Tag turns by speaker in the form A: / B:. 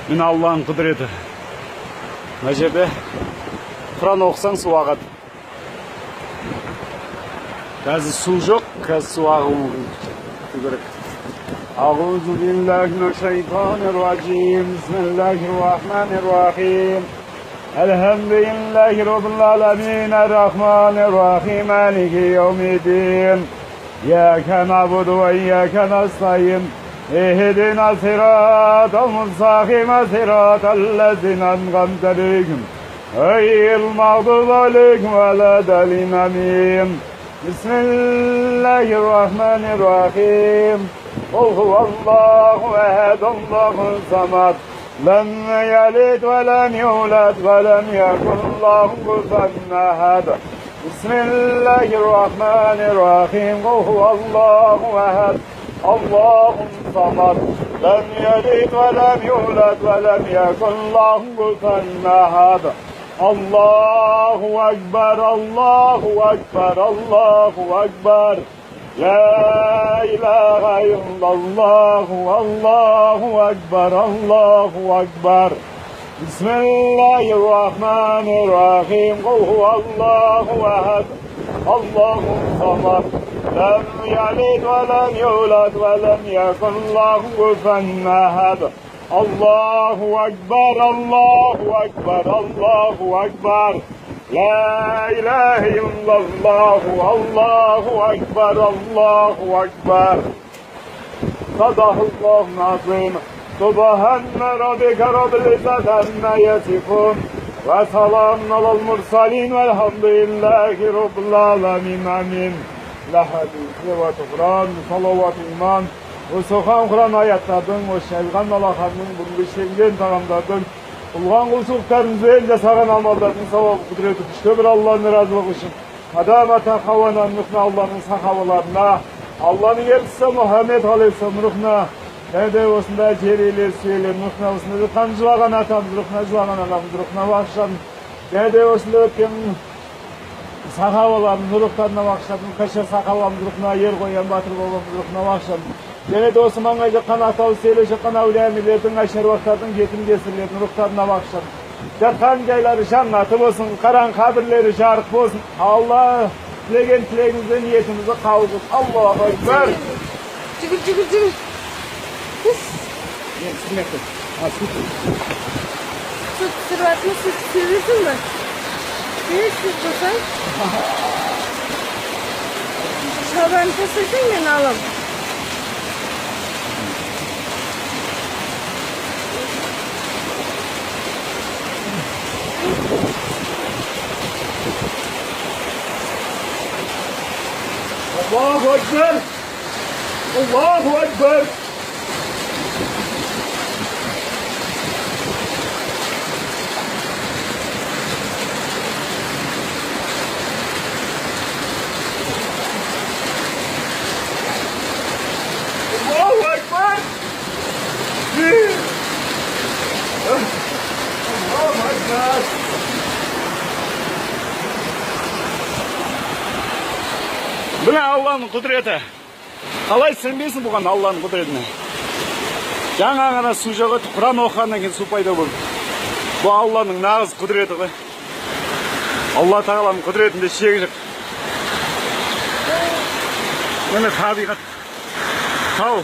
A: Міне Алланың құдіреті. Мына жерде Құран оқысаң су ағады. Қазір су жоқ, қазір су ағуы керек. أعوذ بالله من الشيطان الرجيم بسم الله الرحمن الرحيم الحمد لله رب العالمين الرحمن الرحيم مالك يوم الدين إياك نعبد وإياك نستعين اهدنا الصراط المستقيم صراط الذين أنعمت عليهم غير المغضوب عليهم ولا الضالين آمين بسم الله الرحمن الرحيم قل هو الله أحد الله الصمد لم يلد ولم يولد ولم يكن له كفوا أحد بسم الله الرحمن الرحيم قل هو الله أحد الله الصمد لم يلد ولم يولد ولم يكن له كفوا أحد الله أكبر الله أكبر الله أكبر لا إله إلا الله والله أكبر الله أكبر بسم الله الرحمن الرحيم قل هو الله أحد الله الصمد لم يلد ولم يولد ولم يكن له كفوا أحد الله أكبر الله أكبر الله أكبر لا إله إلا الله الله أكبر الله أكبر صدق الله العظيم سبحان ربك رب العزة عما يصفون وسلام على المرسلين والحمد لله رب العالمين آمين لحديث وتقران صلوات الإيمان Осыған Құран аяттардың, осы жайылған алақанның, бүгінгі шегінген тағамдардың, ұлған құлшылықтарын зейін жасаған амалдардың сауабы құдіреті күшті бір Алланың разылығы үшін. Адам ата Хауаның рухына, Алланың сахабаларына, Алланың елшісі Мұхаммед алейхиссалам рухына, және де осындай жерелер, сүйелер рухына, осындай қан жылаған атамыз рухына, жылаған анамыз рухына бағыштадым. Және де осындай өткен сахабалардың рухтарына бағыштадым. Қаша сахабамыз рухына, ер қоян батыр бабамыз рухына бағыштадым. Және де осы маңай жаққан атау селі жаққан әулие-әмірлердің, әшәруақтардың, жетім кесірлердің рухтарына бағыштадым. Жатқан жайлары жаннаты болсын, қараң қабірлері жарық болсын. Алла тілеген тілегімізді, ниетімізді қабыл қылсын. Аллаху акбар.
B: Жүгір.
A: Мен сізмекті.
B: Süt sıratını sürdürsün mü? Bir süt olsan. Şaban tasırsın ya nalım.
A: Allahu Ekber. Allahu Ekber. Allahu Ekber. Allahu Ekber. Міне Алланың құдіреті. Қалай сенбейсің бұған Алланың құдіретіне? Жаңа ғана су жоқ еді, Құран оқығаннан кейін су пайда болды. Бұл Алланың нағыз құдіреті ғой. Алла тағаланың құдіретінде шегі жоқ. Міне табиғат. Тау.